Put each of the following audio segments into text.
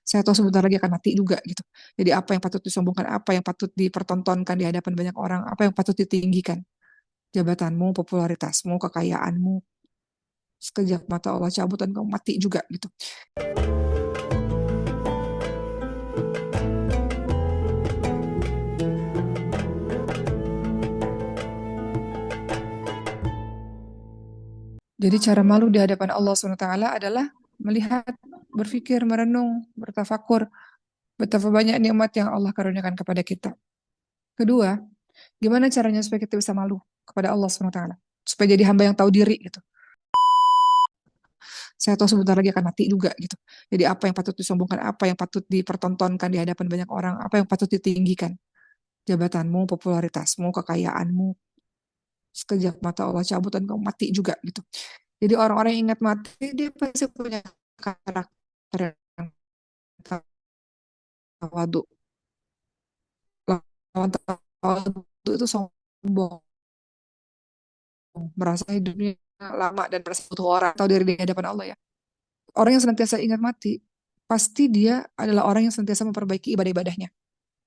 Saya tahu sebentar lagi akan mati juga gitu. Jadi apa yang patut disombongkan, apa yang patut dipertontonkan di hadapan banyak orang, apa yang patut ditinggikan. Jabatanmu, popularitasmu, kekayaanmu, sekejap mata Allah cabut dan kamu mati juga gitu. Jadi cara malu di hadapan Allah SWT adalah melihat, berpikir, merenung, bertafakur betapa banyak nikmat yang Allah karuniakan kepada kita. Kedua, gimana caranya supaya kita bisa malu kepada Allah SWT? Supaya jadi hamba yang tahu diri gitu. Saya tahu sebentar lagi akan mati juga gitu. Jadi apa yang patut disombongkan, apa yang patut dipertontonkan di hadapan banyak orang, apa yang patut ditinggikan. Jabatanmu, popularitasmu, kekayaanmu, sekejap mata Allah cabut dan kamu mati juga gitu. Jadi orang-orang yang ingat mati, dia pasti punya karakter yang tawadu. Lawan tawadu itu sombong, merasa hidupnya lama dan merasa butuh orang, tahu diri di hadapan Allah ya. Orang yang senantiasa ingat mati, pasti dia adalah orang yang senantiasa memperbaiki ibadah-ibadahnya,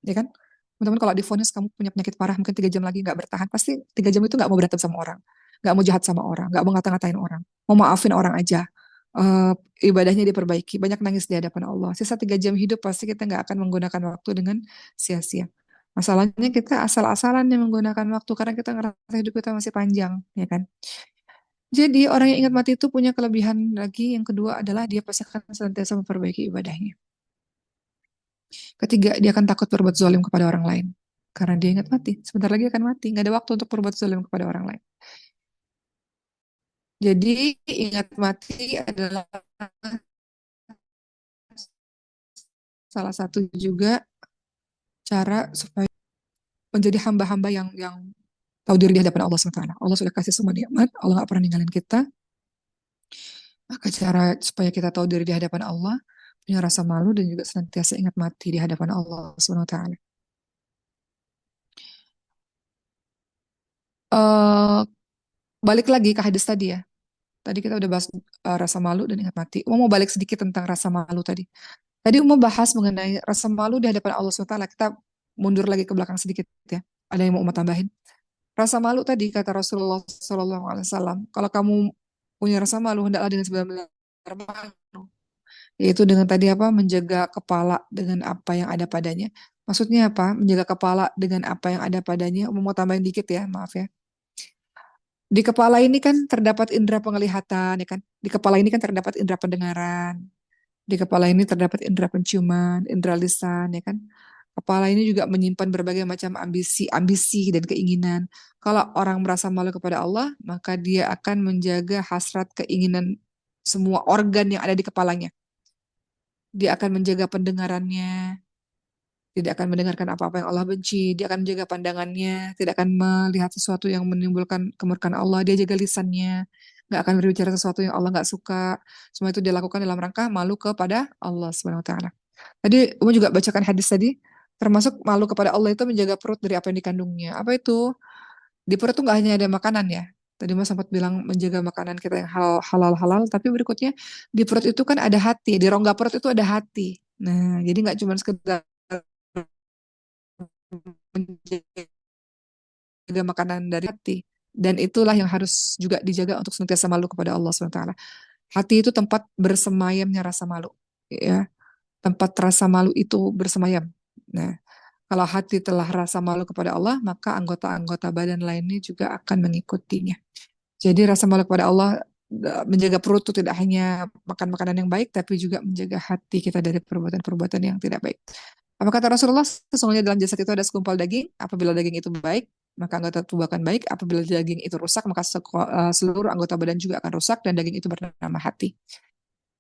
ya kan? Teman-teman kalau divonis kamu punya penyakit parah, mungkin 3 jam lagi nggak bertahan, pasti 3 jam itu nggak mau berantem sama orang, nggak mau jahat sama orang, nggak mau ngata-ngatain orang, mau maafin orang aja. Eh, ibadahnya diperbaiki, banyak nangis di hadapan Allah. Sisa 3 jam hidup pasti kita nggak akan menggunakan waktu dengan sia-sia. Masalahnya kita asal-asalan yang menggunakan waktu karena kita ngerasa hidup kita masih panjang, ya kan? Jadi orang yang ingat mati itu punya kelebihan lagi. Yang kedua adalah dia pasti akan senantiasa memperbaiki ibadahnya. Ketiga, dia akan takut berbuat zalim kepada orang lain. Karena dia ingat mati. Sebentar lagi akan mati. Nggak ada waktu untuk berbuat zalim kepada orang lain. Jadi ingat mati adalah salah satu juga cara supaya menjadi hamba-hamba yang tahu diri di hadapan Allah SWT. Allah sudah kasih semua nikmat. Allah nggak pernah ninggalin kita. Maka cara supaya kita tahu diri di hadapan Allah, punya rasa malu dan juga senantiasa ingat mati di hadapan Allah SWT. Eh, balik lagi ke hadis tadi ya. Tadi kita udah bahas rasa malu dan ingat mati. Mau balik sedikit tentang rasa malu tadi. Tadi bahas mengenai rasa malu di hadapan Allah SWT. Kita mundur lagi ke belakang sedikit ya. Ada yang mau tambahin? Rasa malu tadi kata Rasulullah SAW. Kalau kamu punya rasa malu, hendaklah dengan sebenar-benar malu. Yaitu dengan tadi apa? Menjaga kepala dengan apa yang ada padanya. Maksudnya apa? Menjaga kepala dengan apa yang ada padanya. Mau tambahin dikit ya, maaf ya. Di kepala ini kan terdapat indera penglihatan, ya kan? Di kepala ini kan terdapat indera pendengaran. Di kepala ini terdapat indera penciuman, indera lisan, ya kan? Kepala ini juga menyimpan berbagai macam ambisi dan keinginan. Kalau orang merasa malu kepada Allah, maka dia akan menjaga hasrat keinginan semua organ yang ada di kepalanya. Dia akan menjaga pendengarannya, tidak akan mendengarkan apa-apa yang Allah benci. Dia akan menjaga pandangannya, tidak akan melihat sesuatu yang menimbulkan kemurkaan Allah. Dia jaga lisannya, nggak akan berbicara sesuatu yang Allah nggak suka. Semua itu dia lakukan dalam rangka malu kepada Allah Subhanahu Wa Taala. Tadi Uma juga bacakan hadis tadi, termasuk malu kepada Allah itu menjaga perut dari apa yang dikandungnya. Apa itu? Di perut itu nggak hanya ada makanan ya. Tadi Mas sempat bilang menjaga makanan kita yang halal-halal, tapi berikutnya di perut itu kan ada hati, di rongga perut itu ada hati. Nah, jadi nggak cuma sekedar menjaga makanan dari hati. Dan itulah yang harus juga dijaga untuk senantiasa malu kepada Allah SWT. Hati itu tempat bersemayamnya rasa malu. Ya, tempat rasa malu itu bersemayam. Nah, kalau hati telah rasa malu kepada Allah, maka anggota-anggota badan lainnya juga akan mengikutinya. Jadi rasa malu kepada Allah, menjaga perut itu tidak hanya makan makanan yang baik, tapi juga menjaga hati kita dari perbuatan-perbuatan yang tidak baik. Apa kata Rasulullah? Sesungguhnya dalam jasad itu ada segumpal daging. Apabila daging itu baik, maka anggota tubuh akan baik. Apabila daging itu rusak, maka seluruh anggota badan juga akan rusak dan daging itu bernama hati.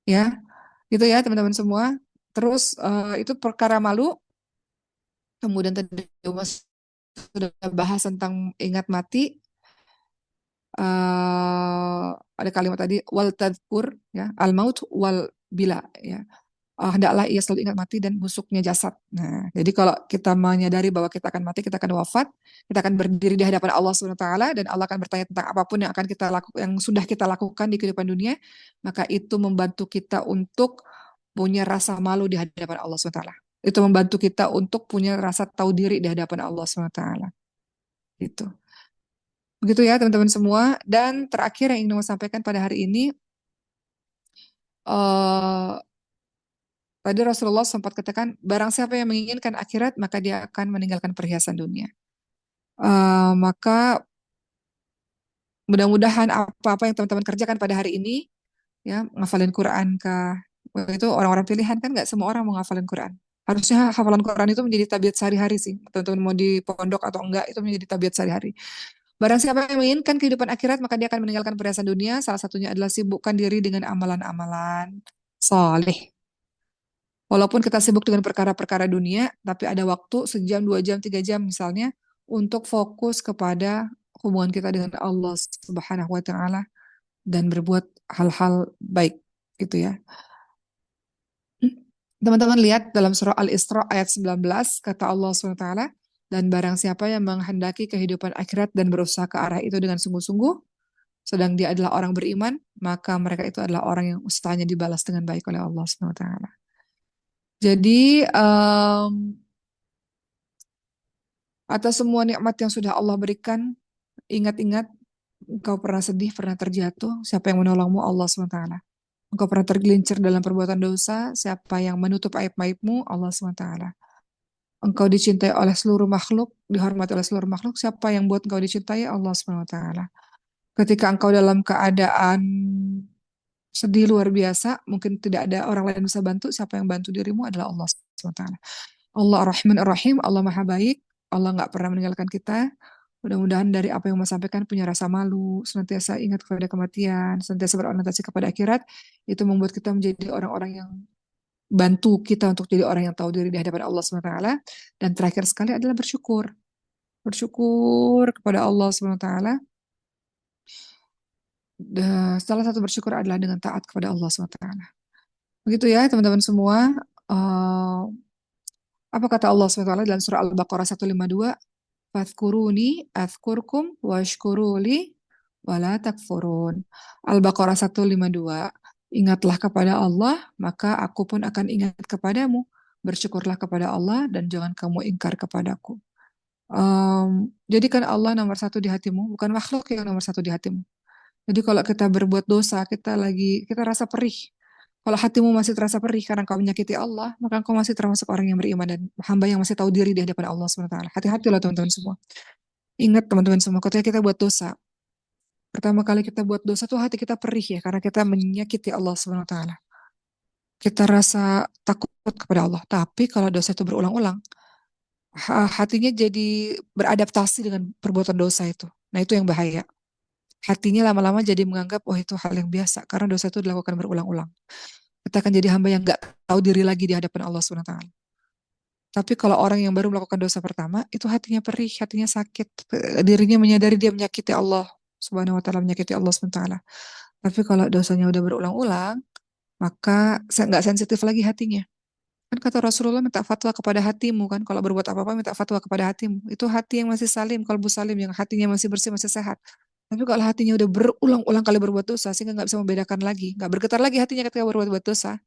Ya, gitu ya teman-teman semua. Terus itu perkara malu. Kemudian tadi Mas sudah bahas tentang ingat mati. Ada kalimat tadi wal tadkur ya al maut wal bila ya. Hendaklah ia selalu ingat mati dan busuknya jasad. Nah, jadi kalau kita menyadari bahwa kita akan mati, kita akan wafat, kita akan berdiri di hadapan Allah Subhanahu wa taala dan Allah akan bertanya tentang apapun yang akan kita lakukan, yang sudah kita lakukan di kehidupan dunia, maka itu membantu kita untuk punya rasa malu di hadapan Allah SWT. Itu membantu kita untuk punya rasa tahu diri di hadapan Allah SWT. Gitu. Begitu ya teman-teman semua. Dan terakhir yang ingin saya sampaikan pada hari ini, eh tadi Rasulullah sempat katakan, barang siapa yang menginginkan akhirat, maka dia akan meninggalkan perhiasan dunia. Maka mudah-mudahan apa-apa yang teman-teman kerjakan pada hari ini, ya, ngafalin Quran kah, itu orang-orang pilihan kan nggak semua orang mau ngafalin Quran. Harusnya hafalan Quran itu menjadi tabiat sehari-hari sih. Teman-teman mau di pondok atau enggak, itu menjadi tabiat sehari-hari. Barang siapa yang menginginkan kehidupan akhirat, maka dia akan meninggalkan perhiasan dunia. Salah satunya adalah sibukkan diri dengan amalan-amalan soleh. Walaupun kita sibuk dengan perkara-perkara dunia, tapi ada waktu sejam, 2 jam, 3 jam misalnya, untuk fokus kepada hubungan kita dengan Allah Subhanahu wa Ta'ala dan berbuat hal-hal baik gitu ya. Teman-teman lihat dalam surah Al-Isra ayat 19, kata Allah SWT, dan barang siapa yang menghendaki kehidupan akhirat dan berusaha ke arah itu dengan sungguh-sungguh, sedang dia adalah orang beriman, maka mereka itu adalah orang yang usahanya dibalas dengan baik oleh Allah SWT. Jadi, atas semua nikmat yang sudah Allah berikan, ingat-ingat engkau pernah sedih, pernah terjatuh, siapa yang menolongmu? Allah SWT. Engkau pernah tergelincir dalam perbuatan dosa, siapa yang menutup aib-aibmu? Allah SWT. Engkau dicintai oleh seluruh makhluk, dihormati oleh seluruh makhluk, siapa yang buat engkau dicintai? Allah SWT. Ketika engkau dalam keadaan sedih luar biasa, mungkin tidak ada orang lain yang bisa bantu, siapa yang bantu dirimu adalah Allah SWT. Allah Ar-Rahman Ar-Rahim, Allah Maha Baik, Allah nggak pernah meninggalkan kita. Mudah-mudahan dari apa yang mau sampaikan punya rasa malu, senantiasa ingat kepada kematian, senantiasa berorientasi kepada akhirat, itu membuat kita menjadi orang-orang yang bantu kita untuk jadi orang yang tahu diri di hadapan Allah SWT. Dan terakhir sekali adalah bersyukur. Bersyukur kepada Allah SWT. Salah satu bersyukur adalah dengan taat kepada Allah SWT. Begitu ya teman-teman semua. Uh, apa kata Allah SWT dalam surah Al-Baqarah 152? Fadhkuruni adzkurkum washkuruli wala takfurun. Al-Baqarah 152. Ingatlah kepada Allah, maka aku pun akan ingat kepadamu. Bersyukurlah kepada Allah dan jangan kamu ingkar kepadaku. Jadikan Allah nomor satu di hatimu, bukan makhluk yang nomor satu di hatimu. Jadi kalau kita berbuat dosa, kita rasa perih. Kalau hatimu masih terasa perih karena kau menyakiti Allah, maka kau masih termasuk orang yang beriman dan hamba yang masih tahu diri di hadapan Allah SWT. Hati-hatilah teman-teman semua. Ingat teman-teman semua, ketika kita buat dosa, pertama kali kita buat dosa tuh hati kita perih ya, karena kita menyakiti Allah SWT. Kita rasa takut kepada Allah. Tapi kalau dosa itu berulang-ulang, hatinya jadi beradaptasi dengan perbuatan dosa itu. Nah itu yang bahaya. Hatinya lama-lama jadi menganggap, oh itu hal yang biasa, karena dosa itu dilakukan berulang-ulang. Kita akan jadi hamba yang nggak tahu diri lagi di hadapan Allah SWT. Tapi kalau orang yang baru melakukan dosa pertama, itu hatinya perih, hatinya sakit, dirinya menyadari dia menyakiti Allah Subhanahu Wa Taala, menyakiti Allah SWT. Tapi kalau dosanya udah berulang-ulang, maka nggak sensitif lagi hatinya. Kan kata Rasulullah, minta fatwa kepada hatimu kan, kalau berbuat apa-apa minta fatwa kepada hatimu. Itu hati yang masih salim, kalbu salim, yang hatinya masih bersih, masih sehat. Tapi kalau hatinya udah berulang-ulang kali berbuat dosa, sehingga nggak bisa membedakan lagi, nggak bergetar lagi hatinya ketika berbuat dosa,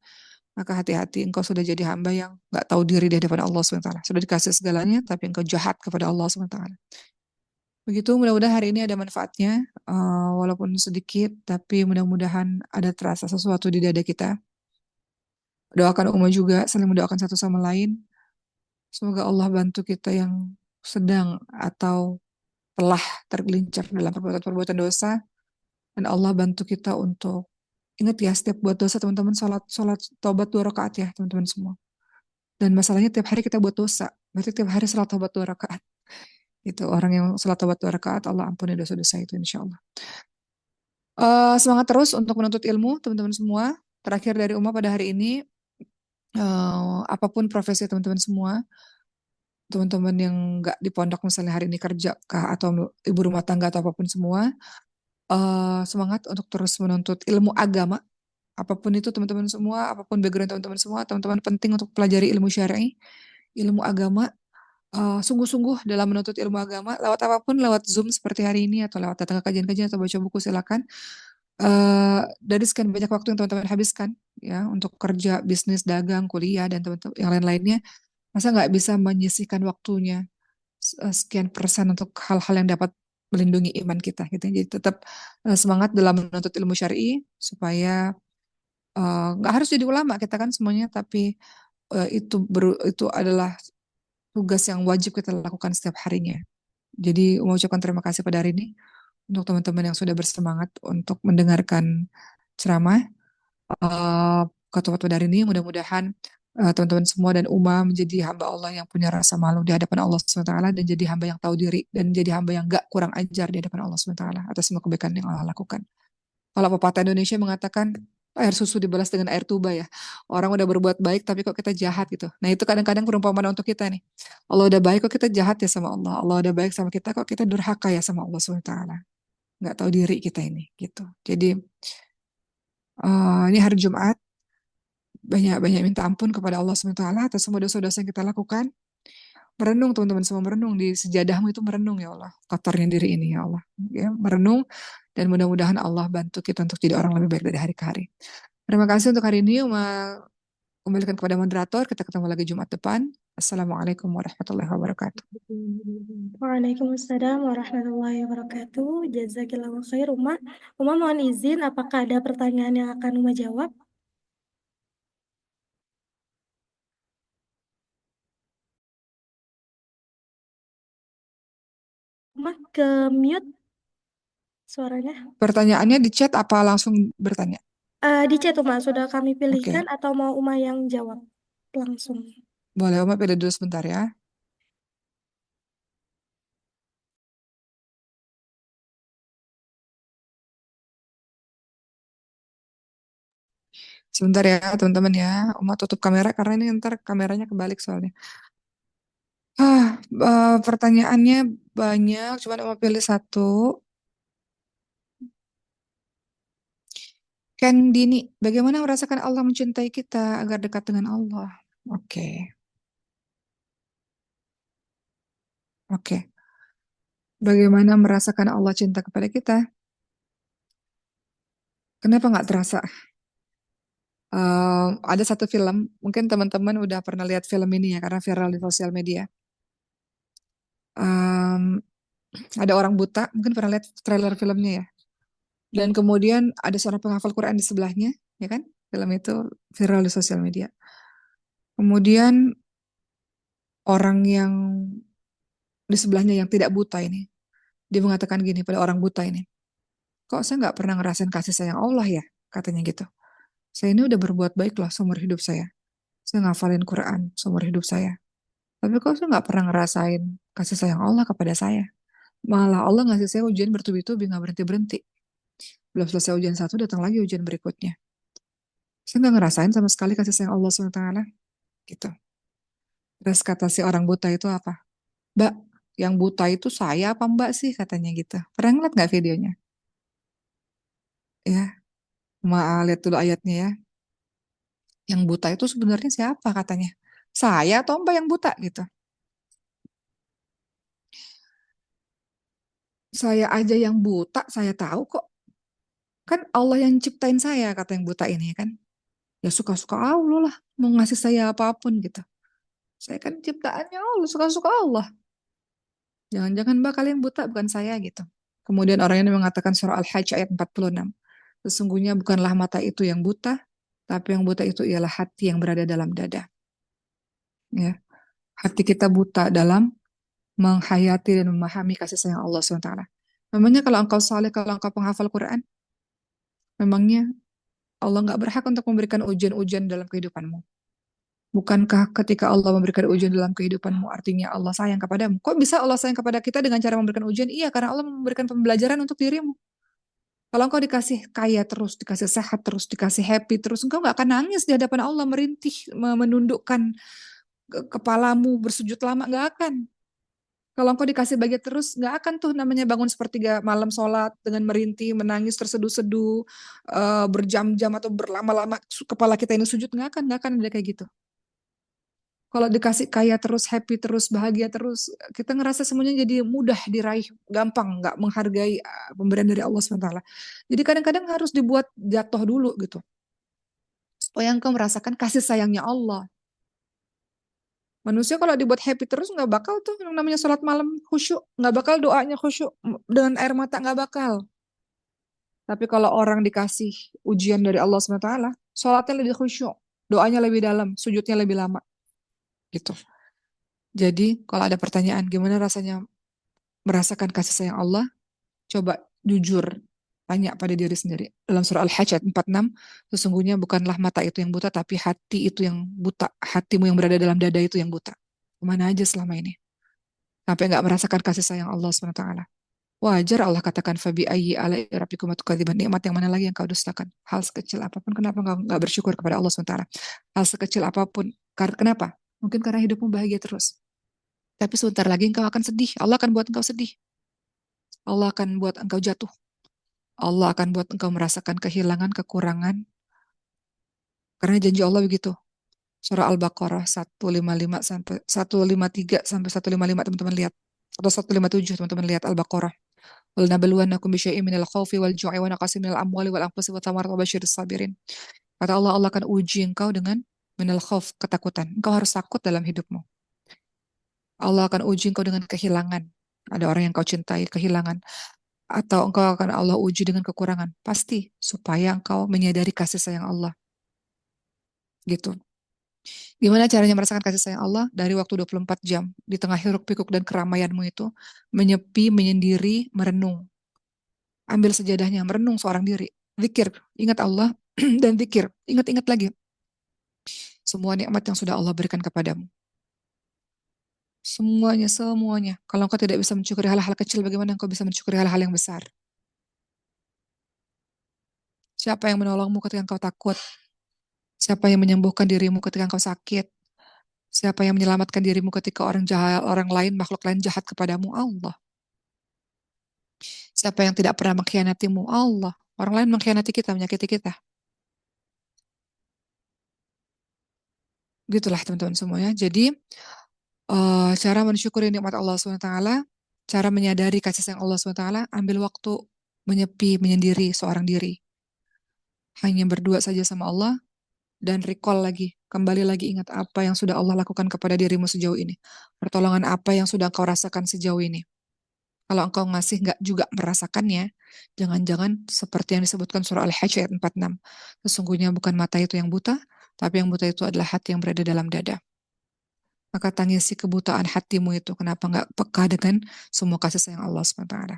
maka hati-hati engkau sudah jadi hamba yang nggak tahu diri di hadapan Allah SWT. Sudah dikasih segalanya, tapi engkau jahat kepada Allah SWT. Begitu, mudah-mudahan hari ini ada manfaatnya, walaupun sedikit, tapi mudah-mudahan ada terasa sesuatu di dada kita. Doakan umat juga, saling mendoakan satu sama lain. Semoga Allah bantu kita yang sedang atau telah tergelincir dalam perbuatan-perbuatan dosa, dan Allah bantu kita untuk ingat ya, setiap buat dosa teman-teman sholat taubat 2 rakaat ya teman-teman semua. Dan masalahnya tiap hari kita buat dosa, berarti tiap hari sholat taubat 2 rakaat. Itu orang yang sholat taubat 2 rakaat, Allah ampuni dosa-dosa itu insya Allah. Semangat terus untuk menuntut ilmu teman-teman semua. Terakhir dari Uma pada hari ini, apapun profesi teman-teman semua, teman-teman yang nggak di pondok misalnya hari ini kerja kah atau ibu rumah tangga atau apapun semua, semangat untuk terus menuntut ilmu agama. Apapun itu teman-teman semua, apapun background teman-teman semua, teman-teman penting untuk pelajari ilmu syar'i, ilmu agama. Sungguh-sungguh dalam menuntut ilmu agama, lewat apapun, lewat Zoom seperti hari ini, atau lewat datang ke kajian-kajian atau baca buku, silakan. Dari sekian banyak waktu yang teman-teman habiskan, ya untuk kerja, bisnis, dagang, kuliah dan teman-teman yang lain-lainnya, masa nggak bisa menyisihkan waktunya sekian persen untuk hal-hal yang dapat melindungi iman kita gitu. Jadi tetap semangat dalam menuntut ilmu syar'i supaya nggak harus jadi ulama kita kan semuanya, tapi itu adalah tugas yang wajib kita lakukan setiap harinya. Jadi mau ucapkan terima kasih pada hari ini untuk teman-teman yang sudah bersemangat untuk mendengarkan ceramah pada hari ini. Mudah-mudahan teman-teman semua dan menjadi hamba Allah yang punya rasa malu di hadapan Allah SWT dan jadi hamba yang tahu diri dan jadi hamba yang gak kurang ajar di hadapan Allah SWT atas semua kebaikan yang Allah lakukan. Kalau pepatah Indonesia mengatakan air susu dibalas dengan air tuba ya. Orang udah berbuat baik tapi kok kita jahat gitu. Nah itu kadang-kadang perumpamaan untuk kita nih. Allah udah baik kok kita jahat ya sama Allah. Allah udah baik sama kita kok kita durhaka ya sama Allah SWT. Nggak tahu diri kita ini gitu. Jadi ini hari Jumat, banyak-banyak minta ampun kepada Allah SWT atas semua dosa-dosa yang kita lakukan. Merenung teman-teman semua, merenung di sejadahmu itu, merenung ya Allah kotornya diri ini ya Allah, ya merenung, dan mudah-mudahan Allah bantu kita untuk jadi orang lebih baik dari hari ke hari. Terima kasih untuk hari ini. Kembalikan kepada moderator, kita ketemu lagi Jumat depan. Assalamualaikum warahmatullahi wabarakatuh. Waalaikumsalam warahmatullahi wabarakatuh. Jazakillahu khair, Uma. Uma mohon izin, apakah ada pertanyaan yang akan Uma jawab? Uma ke mute suaranya. Pertanyaannya di chat apa langsung bertanya? Di chat Uma, sudah kami pilihkan Oke, atau mau Uma yang jawab langsung? boleh Uma pilih dulu sebentar ya. Sebentar ya teman-teman ya. Uma tutup kamera karena ini ntar kameranya kebalik soalnya. Pertanyaannya banyak, cuma Uma pilih satu. Ken Dini, bagaimana merasakan Allah mencintai kita agar dekat dengan Allah? Oke, oke. Bagaimana merasakan Allah cinta kepada kita? Kenapa nggak terasa? Ada satu film, mungkin teman-teman udah pernah lihat film ini ya, karena viral di sosial media. Em, ada orang buta, mungkin pernah lihat trailer filmnya ya. Dan kemudian ada seorang penghafal Quran di sebelahnya, ya kan? Film itu viral di sosial media. Kemudian orang yang di sebelahnya yang tidak buta ini, dia mengatakan gini pada orang buta ini, kok saya nggak pernah ngerasain kasih sayang Allah ya? Katanya gitu. Saya ini udah berbuat baik loh seumur hidup saya. Saya ngafalin Quran seumur hidup saya. Tapi kok saya nggak pernah ngerasain kasih sayang Allah kepada saya. Malah Allah ngasih saya ujian bertubi-tubi, nggak berhenti-berhenti. Belum selesai ujian satu, datang lagi ujian berikutnya. Saya nggak ngerasain sama sekali kasih sayang Allah SWT. Gitu. Terus kata si orang buta itu apa? Mbak, yang buta itu saya apa mbak sih? Katanya gitu. Pernah ngeliat nggak videonya? Ya, lihat dulu ayatnya ya. Yang buta itu sebenarnya siapa katanya? Saya atau mbak yang buta gitu. Saya aja yang buta, saya tahu kok. Kan Allah yang ciptain saya, kata yang buta ini kan. Ya suka-suka Allah lah, mau ngasih saya apapun gitu. Saya kan ciptaannya Allah, suka-suka Allah. Jangan-jangan mbak kalian buta, bukan saya gitu. Kemudian orang ini mengatakan surah Al-Hajj ayat 46. Sesungguhnya bukanlah mata itu yang buta, tapi yang buta itu ialah hati yang berada dalam dada. Ya, hati kita buta dalam menghayati dan memahami kasih sayang Allah SWT. Memangnya kalau engkau saleh, kalau engkau penghafal Quran, memangnya Allah nggak berhak untuk memberikan ujian-ujian dalam kehidupanmu? Bukankah ketika Allah memberikan ujian dalam kehidupanmu, artinya Allah sayang kepadamu? Kok bisa Allah sayang kepada kita dengan cara memberikan ujian? Iya, karena Allah memberikan pembelajaran untuk dirimu. Kalau engkau dikasih kaya terus, dikasih sehat terus, dikasih happy terus, engkau nggak akan nangis di hadapan Allah, merintih, menundukkan kepalamu, bersujud lama, nggak akan. Kalau engkau dikasih bahagia terus, nggak akan tuh namanya bangun sepertiga malam sholat dengan merintih, menangis terseduh-seduh, berjam-jam atau berlama-lama kepala kita ini sujud, nggak akan ada kayak gitu. Kalau dikasih kaya terus, happy terus, bahagia terus, kita ngerasa semuanya jadi mudah diraih, gampang, nggak menghargai pemberian dari Allah SWT. Jadi kadang-kadang harus dibuat jatuh dulu gitu. yang engkau merasakan kasih sayangnya Allah. Manusia kalau dibuat happy terus nggak bakal tuh yang namanya sholat malam khusyuk, nggak bakal doanya khusyuk dengan air mata nggak bakal. Tapi kalau orang dikasih ujian dari Allah SWT, sholatnya lebih khusyuk, doanya lebih dalam, sujudnya lebih lama, gitu. Jadi kalau ada pertanyaan gimana rasanya merasakan kasih sayang Allah, coba jujur tanya pada diri sendiri. Dalam surah Al-Hajj ayat 46, sesungguhnya bukanlah mata itu yang buta, tapi hati itu yang buta. Hatimu yang berada dalam dada itu yang buta. Kemana aja selama ini? Sampai nggak merasakan kasih sayang Allah SWT. Wajar Allah katakan fabi ayyi ala rabbikum tukadziban, nikmat yang mana lagi yang kau dustakan. Hal sekecil apapun, kenapa nggak bersyukur kepada Allah SWT? Hal sekecil apapun, kenapa? Mungkin karena hidupmu bahagia terus. Tapi sebentar lagi engkau akan sedih. Allah akan buat engkau sedih. Allah akan buat engkau jatuh. Allah akan buat engkau merasakan kehilangan, kekurangan. Karena janji Allah begitu. Surah Al-Baqarah 155 sampai 153 sampai 155 teman-teman lihat. Atau 157 teman-teman lihat Al-Baqarah. Wal nabluwannakum bisyai'in minal khaufi wal ju'i wa naqsin minal amwali wal anfusi wat thamarati wa basyiris sabirin. Kata Allah, Allah akan uji engkau dengan minal khauf, ketakutan. Engkau harus takut dalam hidupmu. Allah akan uji engkau dengan kehilangan. Ada orang yang kau cintai, kehilangan. Atau engkau akan Allah uji dengan kekurangan. Pasti, supaya engkau menyadari kasih sayang Allah. Gitu. Gimana caranya merasakan kasih sayang Allah? Dari waktu 24 jam. Di tengah hiruk pikuk dan keramaianmu itu. Menyepi, menyendiri, merenung. Ambil sejadahnya, merenung seorang diri. Zikir, ingat Allah, dan zikir. Ingat-ingat lagi. Semua nikmat yang sudah Allah berikan kepadamu. Semuanya, semuanya. Kalau engkau tidak bisa mensyukuri hal-hal kecil, bagaimana engkau bisa mensyukuri hal-hal yang besar? Siapa yang menolongmu ketika engkau takut? Siapa yang menyembuhkan dirimu ketika engkau sakit? Siapa yang menyelamatkan dirimu ketika orang jahat, orang lain, makhluk lain jahat kepadamu? Allah. Siapa yang tidak pernah mengkhianatimu? Allah. Orang lain mengkhianati kita, menyakiti kita. Gitulah teman-teman semuanya. Jadi, cara mensyukuri nikmat Allah SWT, cara menyadari kasih sayang Allah SWT, ambil waktu menyepi, menyendiri seorang diri. Hanya berdua saja sama Allah, dan recall lagi, kembali lagi ingat apa yang sudah Allah lakukan kepada dirimu sejauh ini. Pertolongan apa yang sudah engkau rasakan sejauh ini. Kalau engkau ngasih nggak juga merasakannya, jangan-jangan seperti yang disebutkan surah Al-Hajj ayat 46. Sesungguhnya bukan mata itu yang buta, tapi yang buta itu adalah hati yang berada dalam dada. Maka tangisi kebutaan hatimu itu. Kenapa nggak peka dengan semua kasih sayang Allah SWT.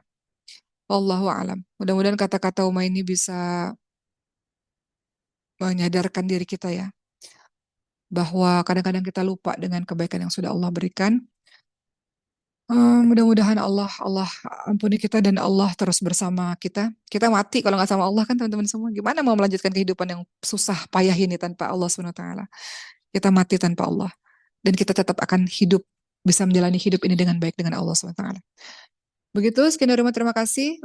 Wallahu alam. Mudah-mudahan kata-kata Uma ini bisa menyadarkan diri kita ya. Bahwa kadang-kadang kita lupa dengan kebaikan yang sudah Allah berikan. Mudah-mudahan Allah ampuni kita dan Allah terus bersama kita. Kita mati kalau nggak sama Allah kan teman-teman semua. Gimana mau melanjutkan kehidupan yang susah payah ini tanpa Allah SWT. Kita mati tanpa Allah. Dan kita tetap akan hidup, bisa menjalani hidup ini dengan baik dengan Allah SWT. Begitu, sekian dari terima kasih.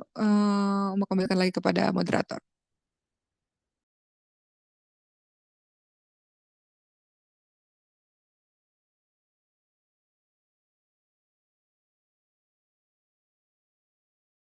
Mau kembalikan lagi kepada moderator.